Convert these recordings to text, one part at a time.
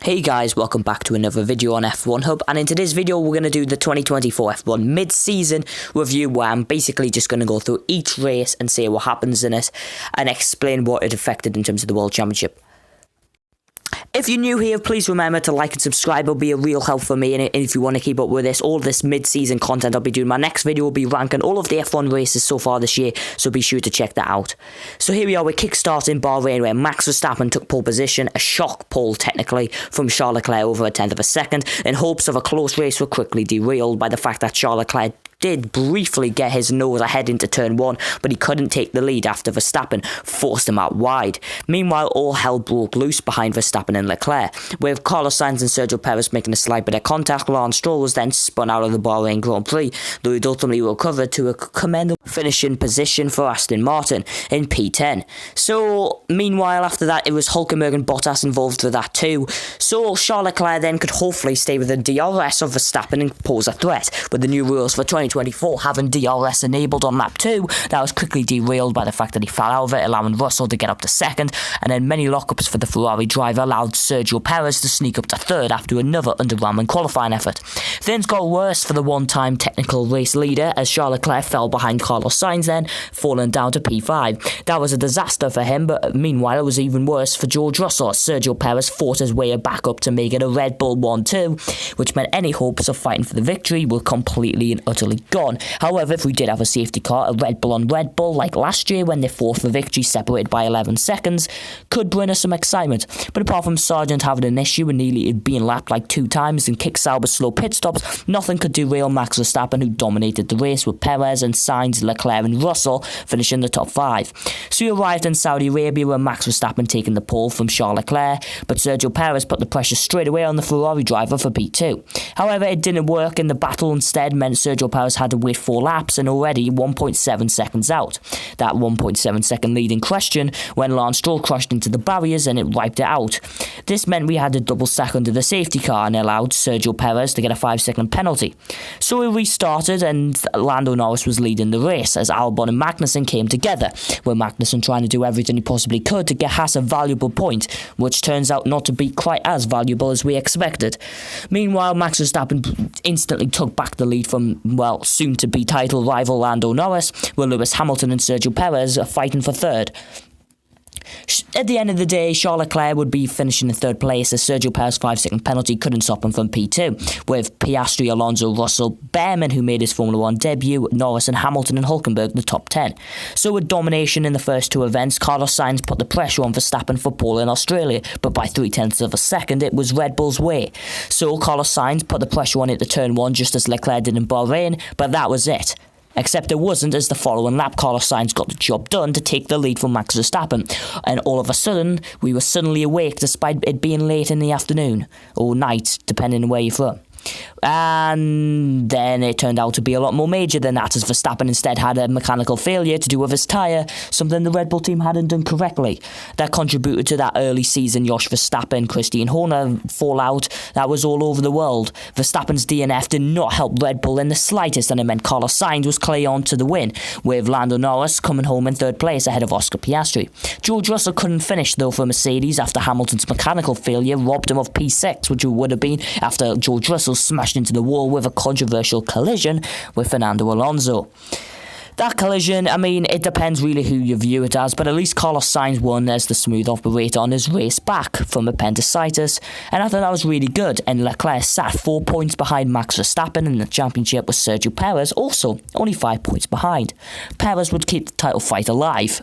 Hey guys, welcome back to another video on F1 Hub, and in today's video we're going to do the 2024 F1 mid-season review, where I'm basically just going to go through each race and say what happens in it and explain what it affected in terms of the World Championship. If you're new here, please remember to like and subscribe. It'll be a real help for me, and if you want to keep up with all this mid-season content I'll be doing. My next video will be ranking all of the F1 races so far this year, so be sure to check that out. So here we are, we're kick-starting Bahrain, where Max Verstappen took pole position, a shock pole technically, from Charles Leclerc over a tenth of a second, in hopes of a close race were quickly derailed by the fact that Charles Leclerc did briefly get his nose ahead into turn 1, but he couldn't take the lead after Verstappen forced him out wide. Meanwhile, all hell broke loose behind Verstappen and Leclerc, with Carlos Sainz and Sergio Perez making a slight bit of contact. Lance Stroll was then spun out of the Bahrain Grand Prix, though he'd ultimately recovered to a commendable finishing position for Aston Martin in P10. So, meanwhile, after that, it was Hülkenberg and Bottas involved with that too. So, Charles Leclerc then could hopefully stay within DRS of Verstappen and pose a threat, with the new rules for 2024 having DRS enabled on lap 2. That was quickly derailed by the fact that he fell out of it, allowing Russell to get up to second, and then many lockups for the Ferrari driver allowed Sergio Perez to sneak up to third after another underwhelming qualifying effort. Things got worse for the one-time technical race leader, as Charles Leclerc fell behind Carlos Sainz then, falling down to P5. That was a disaster for him, but meanwhile it was even worse for George Russell. Sergio Perez fought his way back up to make it a Red Bull 1-2, which meant any hopes of fighting for the victory were completely and utterly gone. However, if we did have a safety car, a Red Bull on Red Bull, like last year when they fought for victory separated by 11 seconds, could bring us some excitement. But apart from Sargent having an issue and nearly being lapped like 2 times and kick Sauber's slow pit stops, nothing could derail Max Verstappen, who dominated the race, with Perez and Sainz, Leclerc and Russell finishing the top 5. So we arrived in Saudi Arabia, where Max Verstappen taking the pole from Charles Leclerc, but Sergio Perez put the pressure straight away on the Ferrari driver for P2. However, it didn't work, and the battle instead meant Sergio Perez had to wait 4 laps and already 1.7 seconds out. That 1.7 second lead in question when Lance Stroll crashed into the barriers and it wiped it out. This meant we had to double stack under the safety car and allowed Sergio Perez to get a 5-second penalty. So we restarted, and Lando Norris was leading the race as Albon and Magnussen came together, with Magnussen trying to do everything he possibly could to get Haas a valuable point, which turns out not to be quite as valuable as we expected. Meanwhile, Max Verstappen instantly took back the lead from, well, soon-to-be title rival Lando Norris, with Lewis Hamilton and Sergio Perez fighting for third. At the end of the day, Charles Leclerc would be finishing in third place, as Sergio Perez's 5-second penalty couldn't stop him from P2, with Piastri, Alonso, Russell, Behrman, who made his Formula 1 debut, Norris and Hamilton and Hülkenberg the top 10. So with domination in the first 2 events, Carlos Sainz put the pressure on Verstappen for pole in Australia, but by 0.3 of a second it was Red Bull's way. So Carlos Sainz put the pressure on into turn 1 just as Leclerc did in Bahrain, but that was it. Except it wasn't, as the following lap Carlos Sainz got the job done to take the lead from Max Verstappen, and all of a sudden we were suddenly awake despite it being late in the afternoon, or night, depending on where you're from. And then it turned out to be a lot more major than that, as Verstappen instead had a mechanical failure to do with his tyre, something the Red Bull team hadn't done correctly. That contributed to that early season Jos Verstappen, Christian Horner fallout that was all over the world. Verstappen's DNF did not help Red Bull in the slightest, and it meant Carlos Sainz was clear on to the win, with Lando Norris coming home in third place ahead of Oscar Piastri. George Russell couldn't finish though for Mercedes after Hamilton's mechanical failure robbed him of P6, which would have been after George Russell smashed into the wall with a controversial collision with Fernando Alonso. That collision, I mean, it depends really who you view it as, but at least Carlos Sainz won as the smooth operator on his race back from appendicitis, and I thought that was really good, and Leclerc sat 4 points behind Max Verstappen in the championship, with Sergio Perez also only 5 points behind. Perez would keep the title fight alive.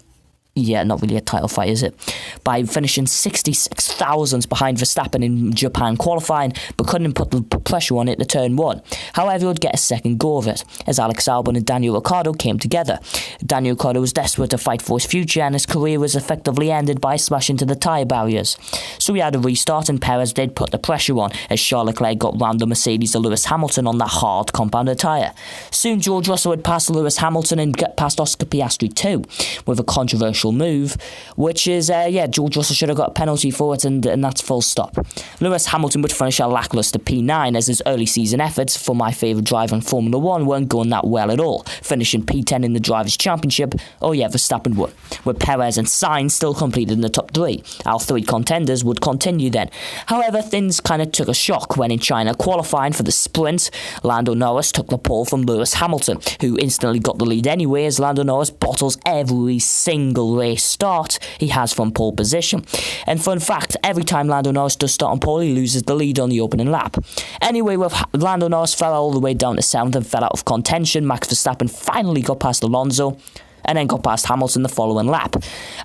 Yeah, not really a title fight, is it? By finishing 66 thousandths behind Verstappen in Japan qualifying, but couldn't put the pressure on it to turn 1. However, he would get a second go of it, as Alex Albon and Daniel Ricciardo came together. Daniel Ricciardo was desperate to fight for his future, and his career was effectively ended by smashing into the tyre barriers. So we had a restart, and Perez did put the pressure on, as Charles Leclerc got round the Mercedes of Lewis Hamilton on that hard compounded tyre. Soon George Russell had passed Lewis Hamilton and got past Oscar Piastri too, with a controversial controversial move, which is, George Russell should have got a penalty for it, and that's full stop. Lewis Hamilton would finish a lacklustre P9 as his early season efforts for my favourite driver in Formula 1 weren't going that well at all, finishing P10 in the Drivers' Championship. Verstappen won, with Perez and Sainz still completed in the top 3. Our 3 contenders would continue then. However, things kind of took a shock when in China qualifying for the sprint, Lando Norris took the pole from Lewis Hamilton, who instantly got the lead anyway, as Lando Norris bottles every single race start he has from pole position. And fun fact, every time Lando Norris does start on pole, he loses the lead on the opening lap. Anyway, with Lando Norris fell all the way down to 7th and fell out of contention, Max Verstappen finally got past Alonso, and then got past Hamilton the following lap,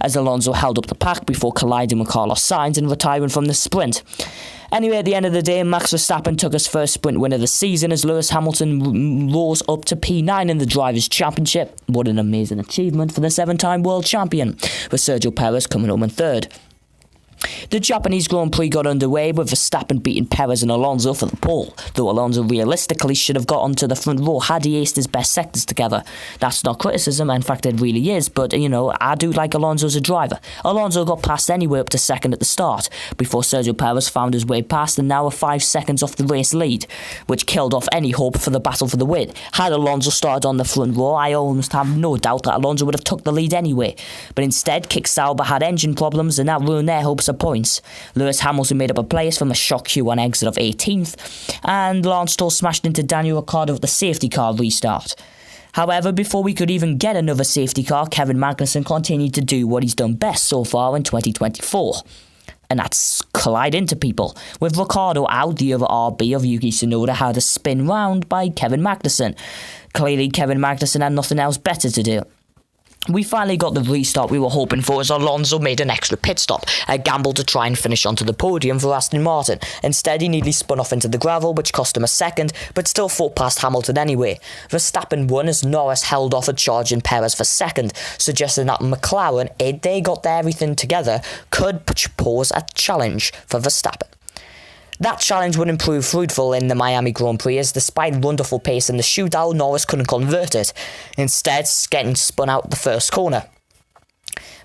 as Alonso held up the pack before colliding with Carlos Sainz and retiring from the sprint. Anyway, at the end of the day, Max Verstappen took his first sprint win of the season as Lewis Hamilton rose up to P9 in the Drivers' Championship. What an amazing achievement for the 7-time world champion, with Sergio Perez coming home in 3rd. The Japanese Grand Prix got underway with Verstappen beating Perez and Alonso for the pole, though Alonso realistically should have got onto the front row had he aced his best sectors together. That's not criticism, in fact it really is, but I do like Alonso as a driver. Alonso got past anyway up to 2nd at the start, before Sergio Perez found his way past and now were 5 seconds off the race lead, which killed off any hope for the battle for the win. Had Alonso started on the front row, I almost have no doubt that Alonso would have took the lead anyway, but instead Kick Sauber had engine problems and that ruined their hopes of points. Lewis Hamilton made up a place from a shock Q1 exit of 18th, and Lance Stroll smashed into Daniel Ricciardo with the safety car restart. However, before we could even get another safety car, Kevin Magnussen continued to do what he's done best so far in 2024. And that's collide into people. With Ricciardo out, the other RB of Yuki Tsunoda had a spin round by Kevin Magnussen. Clearly, Kevin Magnussen had nothing else better to do. We finally got the restart we were hoping for as Alonso made an extra pit stop, a gamble to try and finish onto the podium for Aston Martin. Instead, he nearly spun off into the gravel, which cost him a second, but still fought past Hamilton anyway. Verstappen won as Norris held off a charge in Perez for 2nd, suggesting that McLaren, if they got everything together, could pose a challenge for Verstappen. That challenge wouldn't prove fruitful in the Miami Grand Prix, as despite wonderful pace in the shootout, Norris couldn't convert it, instead getting spun out the first corner.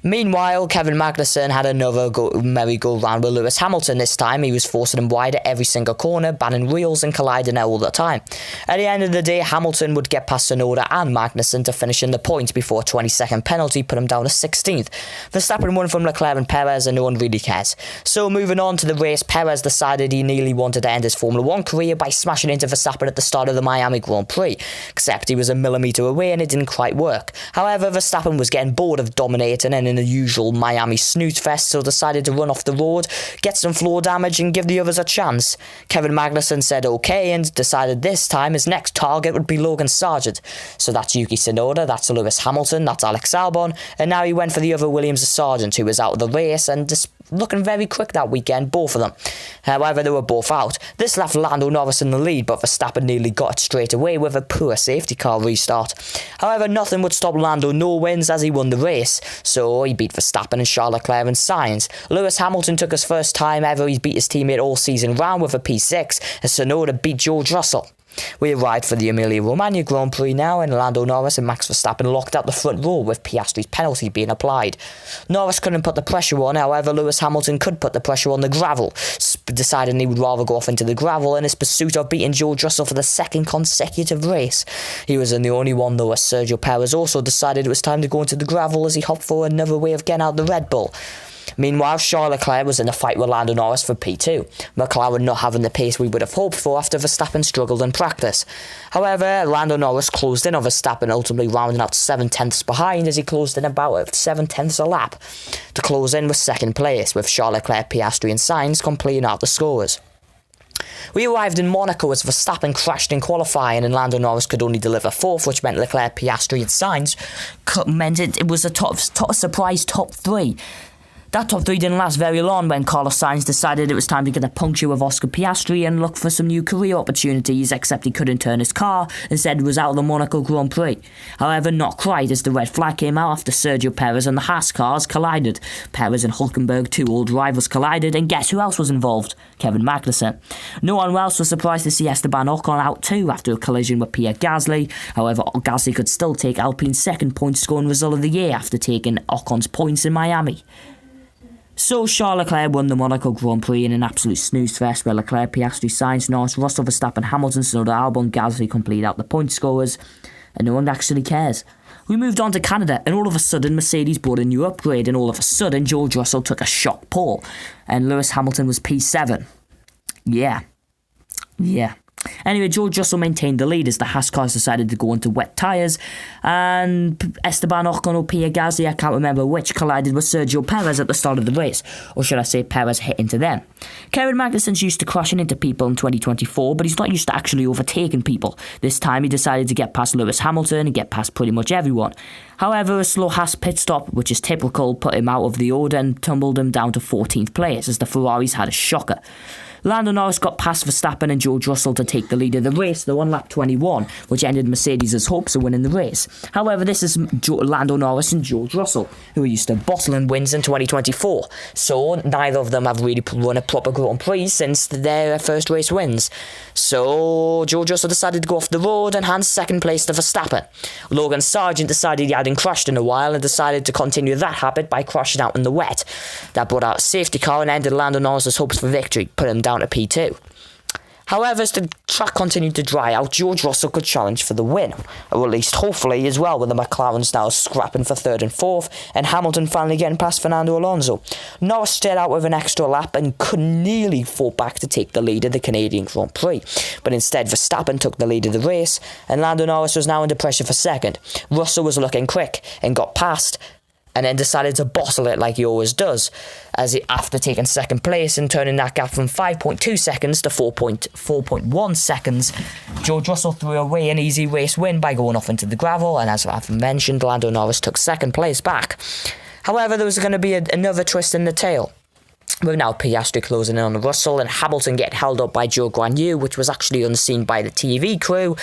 Meanwhile, Kevin Magnussen had another merry-go-round with Lewis Hamilton. This time, he was forcing him wide at every single corner, banning wheels and colliding all the time. At the end of the day, Hamilton would get past Tsunoda and Magnussen to finish in the points before a 20-second penalty put him down to 16th. Verstappen won from Leclerc and Perez, and no one really cares. So, moving on to the race, Perez decided he nearly wanted to end his Formula 1 career by smashing into Verstappen at the start of the Miami Grand Prix, except he was a millimetre away and it didn't quite work. However, Verstappen was getting bored of dominating and in the usual Miami snooze fest, so decided to run off the road, get some floor damage and give the others a chance. Kevin Magnussen said okay and decided this time his next target would be Logan Sargent. So that's Yuki Tsunoda, that's Lewis Hamilton, that's Alex Albon, and now he went for the other Williams Sargent, who was out of the race and just looking very quick that weekend, both of them. However, they were both out. This left Lando Norris in the lead, but Verstappen nearly got it straight away with a poor safety car restart. However, nothing would stop Lando no wins as he won the race, so he beat Verstappen and Charles Leclerc and Sainz. Lewis Hamilton took his first time ever he's beat his teammate all season round with a P6, as Tsunoda beat George Russell. We arrived for the Emilia Romagna Grand Prix now, and Lando Norris and Max Verstappen locked out the front row with Piastri's penalty being applied. Norris couldn't put the pressure on, however Lewis Hamilton could put the pressure on the gravel, deciding he would rather go off into the gravel in his pursuit of beating George Russell for the 2nd consecutive race. He wasn't the only one though, as Sergio Perez also decided it was time to go into the gravel as he hopped for another way of getting out the Red Bull. Meanwhile, Charles Leclerc was in a fight with Lando Norris for P2, McLaren not having the pace we would have hoped for after Verstappen struggled in practice. However, Lando Norris closed in on Verstappen, ultimately rounding out 7 tenths behind as he closed in about 7 tenths a lap to close in with 2nd place, with Charles Leclerc, Piastri and Sainz completing out the scores. We arrived in Monaco as Verstappen crashed in qualifying and Lando Norris could only deliver 4th, which meant Leclerc, Piastri and Sainz meant it was a surprise top 3. That top three didn't last very long when Carlos Sainz decided it was time to get a puncture with Oscar Piastri and look for some new career opportunities, except he couldn't turn his car, instead was out of the Monaco Grand Prix. However, not quite, as the red flag came out after Sergio Perez and the Haas cars collided. Perez and Hülkenberg, two old rivals, collided, and guess who else was involved? Kevin Magnussen. No one else was surprised to see Esteban Ocon out too after a collision with Pierre Gasly. However, Gasly could still take Alpine's second point scoring result of the year after taking Ocon's points in Miami. So Charles Leclerc won the Monaco Grand Prix in an absolute snooze fest where Leclerc, Piastri, Sainz, Norris, Russell, Verstappen, Hamilton, Tsunoda, Albon, Gasly complete out the point scorers, and no one actually cares. We moved on to Canada, and all of a sudden Mercedes brought a new upgrade, and all of a sudden George Russell took a shock pole, and Lewis Hamilton was P7. Yeah. Anyway, George Russell maintained the lead as the Haas cars decided to go into wet tyres, and Esteban Ocon or Pierre Gasly, I can't remember which, collided with Sergio Perez at the start of the race, or should I say Perez hit into them. Kevin Magnussen's used to crashing into people in 2024, but he's not used to actually overtaking people. This time he decided to get past Lewis Hamilton and get past pretty much everyone. However, a slow Haas pit stop, which is typical, put him out of the order and tumbled him down to 14th place as the Ferraris had a shocker. Lando Norris got past Verstappen and George Russell to take the lead of the race, though on lap 21, which ended Mercedes' hopes of winning the race. However, this is Lando Norris and George Russell, who are used to bottling wins in 2024, so neither of them have really run a proper Grand Prix since their first race wins. So George Russell decided to go off the road and hand second place to Verstappen. Logan Sargent decided he hadn't crashed in a while and decided to continue that habit by crashing out in the wet. That brought out a safety car and ended Lando Norris' hopes for victory, put him down to P2. However, as the track continued to dry out, George Russell could challenge for the win, or at least hopefully as well, with the McLarens now scrapping for third and fourth, and Hamilton finally getting past Fernando Alonso. Norris stayed out with an extra lap and could nearly fall back to take the lead of the Canadian Grand Prix, but instead Verstappen took the lead of the race, and Lando Norris was now under pressure for second. Russell was looking quick and got past, and then decided to bottle it like he always does, after taking second place and turning that gap from 5.2 seconds to 4.1 seconds, George Russell threw away an easy race win by going off into the gravel, and as I've mentioned, Lando Norris took second place back. However, there was going to be another twist in the tail, with now Piastri closing in on Russell and Hamilton getting held up by Joe Guan Yu, which was actually unseen by the TV crew.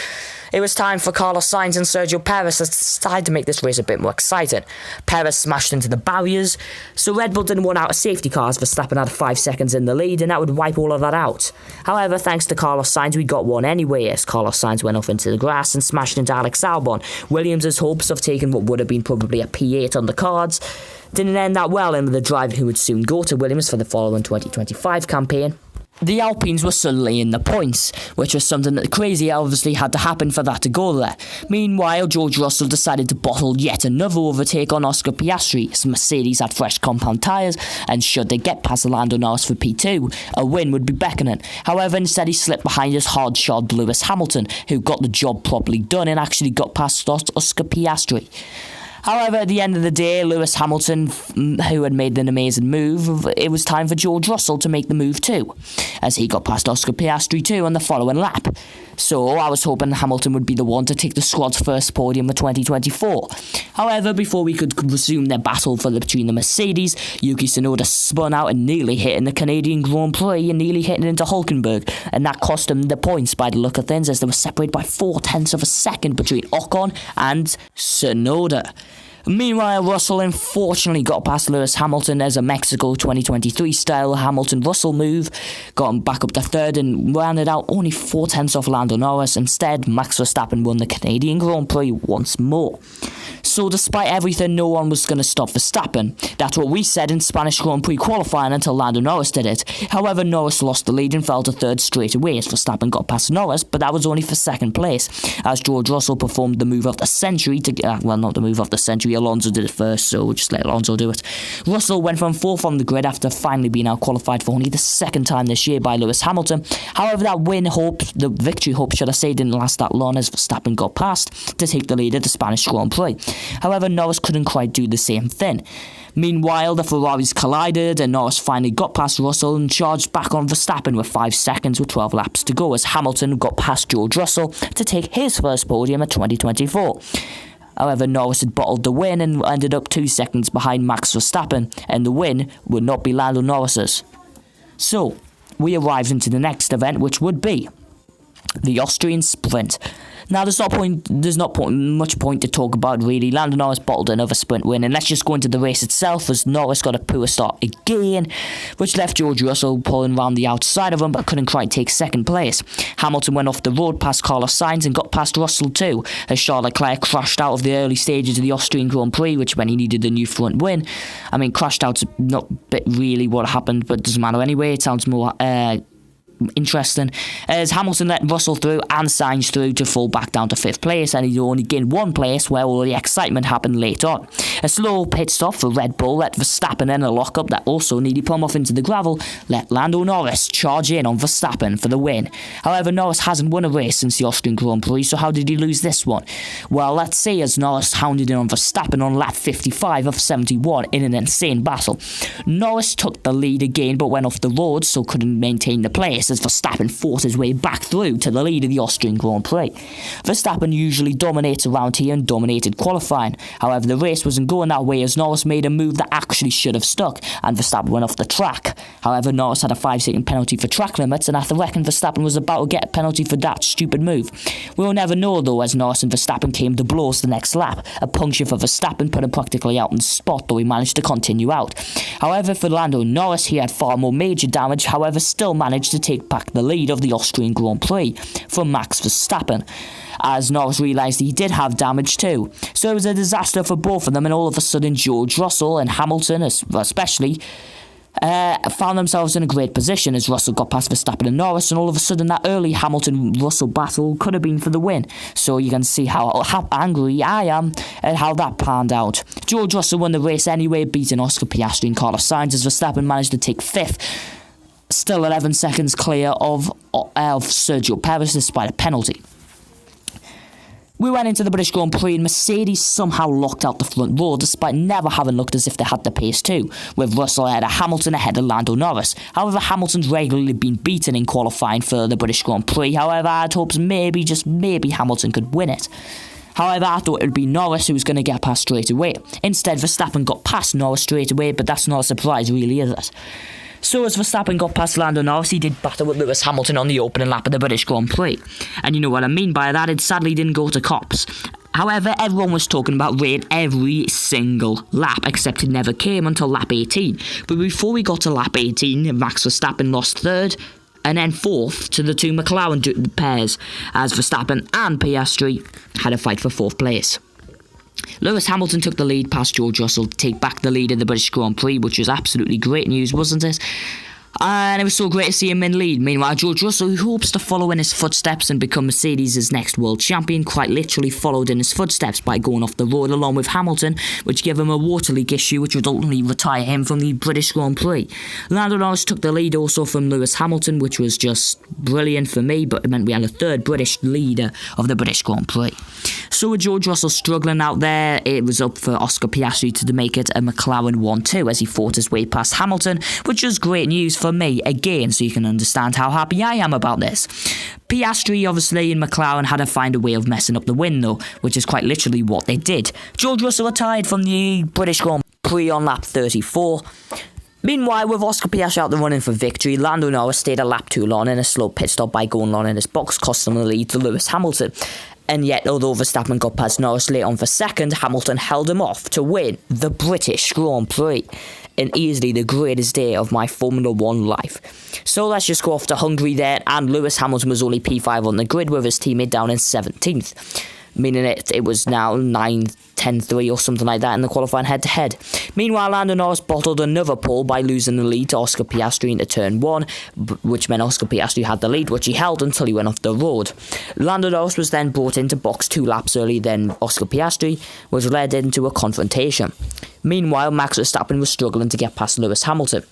It was time for Carlos Sainz and Sergio Perez to decide to make this race a bit more exciting. Perez smashed into the barriers, so Red Bull didn't want out of safety cars. Verstappen had 5 seconds in the lead, and that would wipe all of that out. However, thanks to Carlos Sainz, we got one anyway, as Carlos Sainz went off into the grass and smashed into Alex Albon. Williams' hopes of taking what would have been probably a P8 on the cards didn't end that well, and with the driver who would soon go to Williams for the following 2025 campaign, the Alpines were suddenly in the points, which was something that crazy obviously had to happen for that to go there. Meanwhile, George Russell decided to bottle yet another overtake on Oscar Piastri, as Mercedes had fresh compound tyres, and should they get past Lando Norris for P2, a win would be beckoning. However, instead he slipped behind his hard-shod Lewis Hamilton, who got the job properly done and actually got past Oscar Piastri. However, at the end of the day, Lewis Hamilton, who had made an amazing move, it was time for George Russell to make the move too, as he got past Oscar Piastri too on the following lap. So I was hoping Hamilton would be the one to take the squad's first podium for 2024. However, before we could resume their battle between the Mercedes, Yuki Tsunoda spun out and nearly hit in the Canadian Grand Prix and nearly hitting into Hülkenberg, and that cost him the points by the look of things, as they were separated by 0.4 of a second between Ocon and Tsunoda. Meanwhile, Russell unfortunately got past Lewis Hamilton as a Mexico 2023 style Hamilton-Russell move, got him back up to third and rounded out only 0.4 off Lando Norris. Instead, Max Verstappen won the Canadian Grand Prix once more. So despite everything, no one was going to stop Verstappen. That's what we said in Spanish Grand Prix qualifying until Lando Norris did it. However, Norris lost the lead and fell to third straight away as Verstappen got past Norris, but that was only for second place, as George Russell performed the move of the century not the move of the century, Alonso did it first, so just let Alonso do it. Russell went from 4th on the grid after finally being out-qualified for only the second time this year by Lewis Hamilton. However, that the victory hope, didn't last that long, as Verstappen got past to take the lead at the Spanish Grand Prix. However, Norris couldn't quite do the same thing. Meanwhile, the Ferraris collided and Norris finally got past Russell and charged back on Verstappen with 5 seconds with 12 laps to go, as Hamilton got past George Russell to take his first podium at 2024. However, Norris had bottled the win and ended up 2 seconds behind Max Verstappen, and the win would not be Lando Norris's. So, we arrived into the next event, which would be the Austrian Sprint. Now, there's not much point to talk about, really. Lando Norris bottled another sprint win, and let's just go into the race itself, as Norris got a poor start again, which left George Russell pulling around the outside of him, but couldn't quite take second place. Hamilton went off the road past Carlos Sainz and got past Russell too, as Charles Leclerc crashed out of the early stages of the Austrian Grand Prix, which meant he needed a new front win. I mean, crashed out's not really what happened, but it doesn't matter anyway. It sounds more interesting, as Hamilton let Russell through and Sainz through to fall back down to 5th place, and he only gained 1 place, where all the excitement happened late on. A slow pit stop for Red Bull let Verstappen in a lockup that also nearly put him off into the gravel, let Lando Norris charge in on Verstappen for the win. However, Norris hasn't won a race since the Austrian Grand Prix, so how did he lose this one? Well, let's see, as Norris hounded in on Verstappen on lap 55 of 71 in an insane battle. Norris took the lead again, but went off the road, so couldn't maintain the place, as Verstappen fought his way back through to the lead of the Austrian Grand Prix. Verstappen usually dominates around here and dominated qualifying. However, the race wasn't going that way, as Norris made a move that actually should have stuck, and Verstappen went off the track. However, Norris had a 5-second penalty for track limits, and I reckon Verstappen was about to get a penalty for that stupid move. We'll never know though, as Norris and Verstappen came to blows the next lap. A puncture for Verstappen put him practically out in the spot, though he managed to continue out. However, for Lando Norris, he had far more major damage, however still managed to take back the lead of the Austrian Grand Prix from Max Verstappen, as Norris realised he did have damage too. So it was a disaster for both of them, and all of a sudden George Russell and Hamilton especially found themselves in a great position, as Russell got past Verstappen and Norris, and all of a sudden that early Hamilton-Russell battle could have been for the win. So you can see how angry I am at how that panned out. George Russell won the race anyway, beating Oscar Piastri and Carlos Sainz, as Verstappen managed to take 5th, still 11 seconds clear of Sergio Perez despite a penalty. We went into the British Grand Prix, and Mercedes somehow locked out the front row despite never having looked as if they had the pace too, with Russell ahead of Hamilton ahead of Lando Norris. However, Hamilton's regularly been beaten in qualifying for the British Grand Prix. However, I had hopes maybe, just maybe, Hamilton could win it. However, I thought it would be Norris who was going to get past straight away. Instead, Verstappen got past Norris straight away, but that's not a surprise really, is it? So as Verstappen got past Lando Norris, he did battle with Lewis Hamilton on the opening lap of the British Grand Prix. And you know what I mean by that, it sadly didn't go to cops. However, everyone was talking about rain every single lap, except it never came until lap 18. But before we got to lap 18, Max Verstappen lost 3rd, and then 4th to the 2 McLaren pairs, as Verstappen and Piastri had a fight for 4th place. Lewis Hamilton took the lead past George Russell to take back the lead in the British Grand Prix, which was absolutely great news, wasn't it? And it was so great to see him in lead. Meanwhile, George Russell, who hopes to follow in his footsteps and become Mercedes' next world champion, quite literally followed in his footsteps by going off the road along with Hamilton, which gave him a water leak issue, which would ultimately retire him from the British Grand Prix. Lando Norris took the lead also from Lewis Hamilton, which was just brilliant for me, but it meant we had a 3rd British leader of the British Grand Prix. So with George Russell struggling out there, it was up for Oscar Piastri to make it a McLaren 1-2 as he fought his way past Hamilton, which was great news for me, again, so you can understand how happy I am about this. Piastri, obviously, in McLaren had to find a way of messing up the win, though, which is quite literally what they did. George Russell retired from the British Grand Prix on lap 34. Meanwhile, with Oscar Piastri out the running for victory, Lando Norris stayed a lap too long in a slow pit stop by going long in his box, costing the lead to Lewis Hamilton. And yet, although Verstappen got past Norris late on for 2nd, Hamilton held him off to win the British Grand Prix, and easily the greatest day of my Formula 1 life. So let's just go off to Hungary there, and Lewis Hamilton was only P5 on the grid with his teammate down in 17th. Meaning it was now 9-10-3 or something like that in the qualifying head-to-head. Meanwhile, Lando Norris bottled another pole by losing the lead to Oscar Piastri into turn 1, which meant Oscar Piastri had the lead, which he held until he went off the road. Lando Norris was then brought into box 2 laps early, then Oscar Piastri was led into a confrontation. Meanwhile, Max Verstappen was struggling to get past Lewis Hamilton.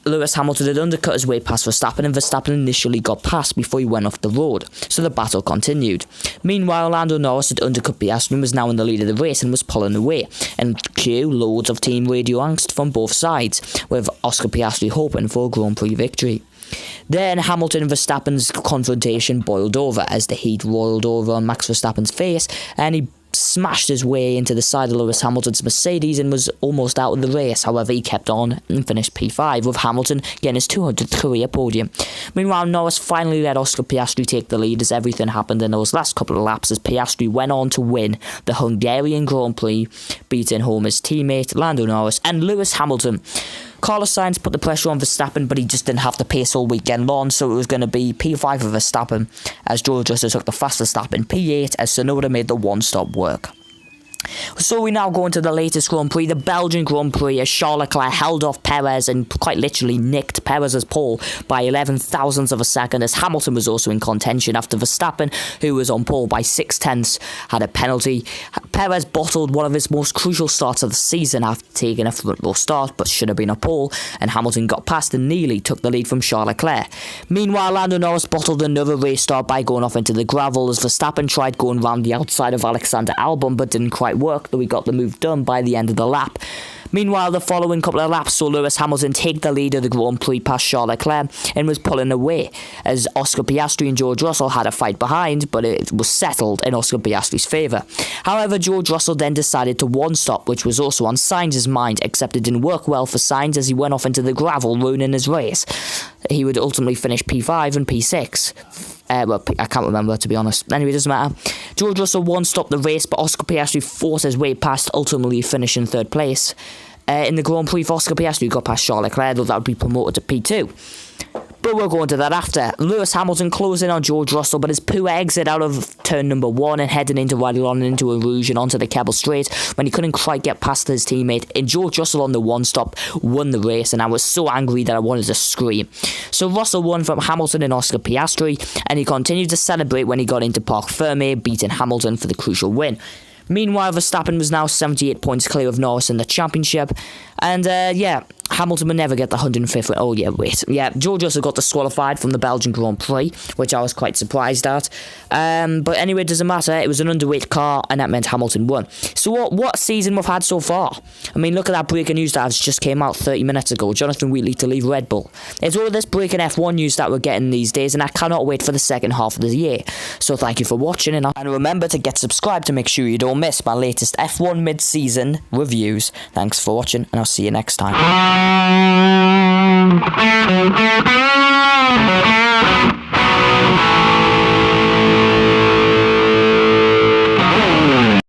Lewis Hamilton had undercut his way past Verstappen, and Verstappen initially got past before he went off the road, so the battle continued. Meanwhile, Lando Norris had undercut Piastri and was now in the lead of the race and was pulling away, and cue loads of team radio angst from both sides, with Oscar Piastri hoping for a Grand Prix victory. Then Hamilton and Verstappen's confrontation boiled over as the heat roiled over on Max Verstappen's face, and he smashed his way into the side of Lewis Hamilton's Mercedes and was almost out of the race. However, he kept on and finished P5, with Hamilton getting his 200th career podium. Meanwhile, Norris finally let Oscar Piastri take the lead as everything happened in those last couple of laps, as Piastri went on to win the Hungarian Grand Prix, beating home his teammate Lando Norris and Lewis Hamilton. Carlos Sainz put the pressure on Verstappen, but he just didn't have the pace all weekend long, so it was going to be P5 for Verstappen, as George Russell took the fastest lap in P8, as Tsunoda made the one-stop work. So we now go into the latest Grand Prix, the Belgian Grand Prix, as Charles Leclerc held off Perez and quite literally nicked Perez's pole by 11 thousandths of a second, as Hamilton was also in contention after Verstappen, who was on pole by 6/10, had a penalty. Perez bottled one of his most crucial starts of the season after taking a front row start, but should have been a pole, and Hamilton got past and nearly took the lead from Charles Leclerc. Meanwhile, Lando Norris bottled another race start by going off into the gravel, as Verstappen tried going round the outside of Alexander Albon, but didn't quite work, though he got the move done by the end of the lap. Meanwhile, the following couple of laps saw Lewis Hamilton take the lead of the Grand Prix past Charles Leclerc and was pulling away, as Oscar Piastri and George Russell had a fight behind, but it was settled in Oscar Piastri's favour. However, George Russell then decided to one-stop, which was also on Sainz's mind, except it didn't work well for Sainz as he went off into the gravel, ruining his race. He would ultimately finish P5 and P6. Well, I can't remember, to be honest. Anyway, it doesn't matter. George Russell one-stopped the race, but Oscar Piastri forced his way past, ultimately finishing third place. In the Grand Prix for Oscar Piastri, got past Charles Leclerc, though that would be promoted to P2. But we'll go into that after. Lewis Hamilton closing on George Russell, but his poor exit out of turn number 1 and heading into Rydalon into a Rouge and onto the Kebble Straight when he couldn't quite get past his teammate. And George Russell on the one-stop won the race, and I was so angry that I wanted to scream. So Russell won from Hamilton and Oscar Piastri, and he continued to celebrate when he got into Parc Fermé, beating Hamilton for the crucial win. Meanwhile, Verstappen was now 78 points clear of Norris in the championship. And, Hamilton would never get the 105th. Oh, yeah, wait. Yeah, George Russell got disqualified from the Belgian Grand Prix, which I was quite surprised at. But anyway, it doesn't matter. It was an underweight car, and that meant Hamilton won. So what season we've had so far? I mean, look at that breaking news that just came out 30 minutes ago. Jonathan Wheatley to leave Red Bull. It's all of this breaking F1 news that we're getting these days, and I cannot wait for the second half of the year. So thank you for watching, and remember to get subscribed to make sure you don't miss my latest F1 mid-season reviews. Thanks for watching, and I'll see you next time.